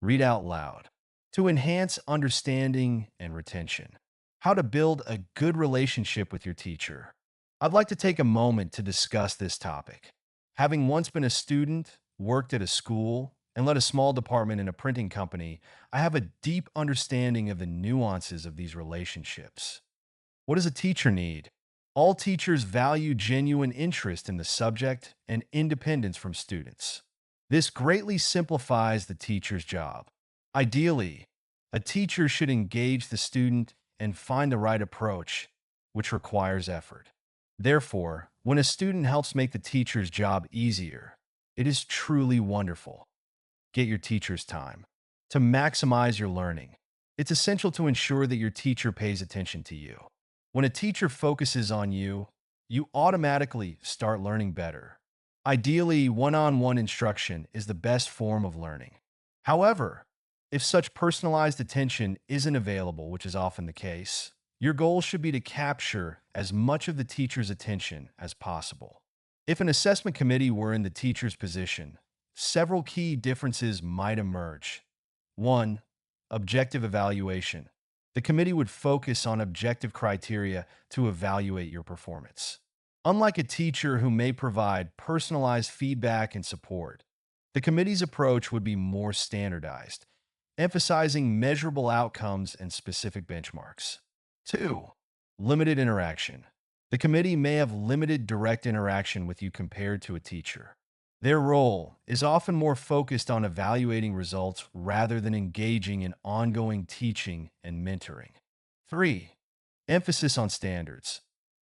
Read out loud to enhance understanding and retention. How to build a good relationship with your teacher. I'd like to take a moment to discuss this topic. Having once been a student, worked at a school, and led a small department in a printing company, I have a deep understanding of the nuances of these relationships. What does a teacher need? All teachers value genuine interest in the subject and independence from students. This greatly simplifies the teacher's job. Ideally, a teacher should engage the student and find the right approach, which requires effort. Therefore, when a student helps make the teacher's job easier, it is truly wonderful. Get your teacher's time. To maximize your learning, it's essential to ensure that your teacher pays attention to you. When a teacher focuses on you, you automatically start learning better. Ideally, one-on-one instruction is the best form of learning. However, if such personalized attention isn't available, which is often the case, your goal should be to capture as much of the teacher's attention as possible. If an assessment committee were in the teacher's position, several key differences might emerge. 1. Objective evaluation. The committee would focus on objective criteria to evaluate your performance. Unlike a teacher who may provide personalized feedback and support, the committee's approach would be more standardized, emphasizing measurable outcomes and specific benchmarks. 2. Limited interaction. The committee may have limited direct interaction with you compared to a teacher. Their role is often more focused on evaluating results rather than engaging in ongoing teaching and mentoring. 3. Emphasis on standards.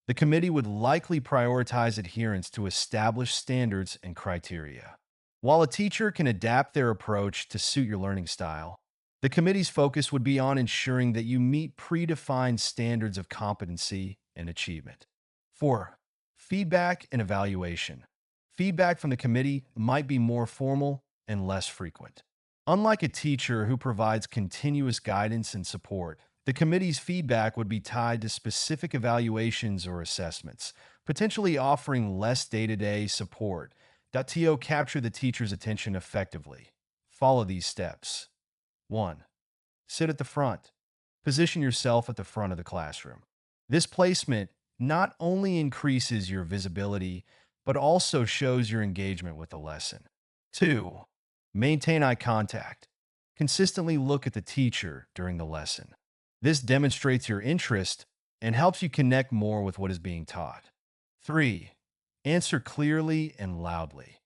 The committee would likely prioritize adherence to established standards and criteria. While a teacher can adapt their approach to suit your learning style, the committee's focus would be on ensuring that you meet predefined standards of competency and achievement. 4. Feedback and evaluation. Feedback from the committee might be more formal and less frequent. Unlike a teacher who provides continuous guidance and support, the committee's feedback would be tied to specific evaluations or assessments, potentially offering less day-to-day support. To capture the teacher's attention effectively, follow these steps. 1. Sit at the front. Position yourself at the front of the classroom. This placement not only increases your visibility, but also shows your engagement with the lesson. 2. Maintain eye contact. Consistently look at the teacher during the lesson. This demonstrates your interest and helps you connect more with what is being taught. 3. Answer clearly and loudly.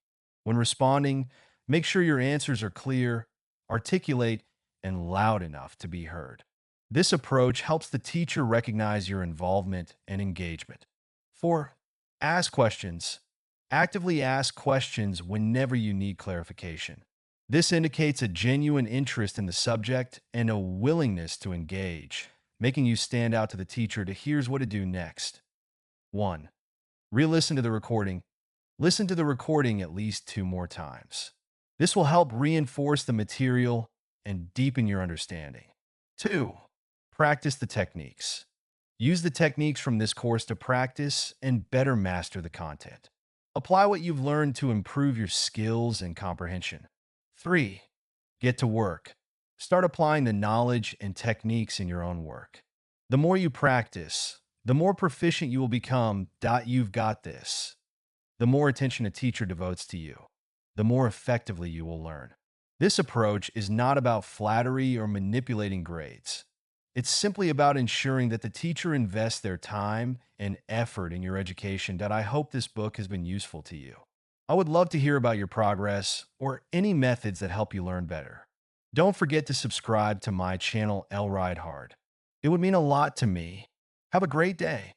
When responding, make sure your answers are clear, articulate, and loud enough to be heard. This approach helps the teacher recognize your involvement and engagement. 4. Ask questions. Actively ask questions whenever you need clarification. This indicates a genuine interest in the subject and a willingness to engage, making you stand out to the teacher to here's what to do next. 1. Re-listen to the recording. Listen to the recording at least 2 more times. This will help reinforce the material and deepen your understanding. 2. Practice the techniques. Use the techniques from this course to practice and better master the content. Apply what you've learned to improve your skills and comprehension. 3. Get to work. Start applying the knowledge and techniques in your own work. The more you practice, the more proficient you will become. You've got this. The more attention a teacher devotes to you, the more effectively you will learn. This approach is not about flattery or manipulating grades. It's simply about ensuring that the teacher invests their time and effort in your education that I hope this book has been useful to you. I would love to hear about your progress or any methods that help you learn better. Don't forget to subscribe to my channel, L Ride Hard. It would mean a lot to me. Have a great day.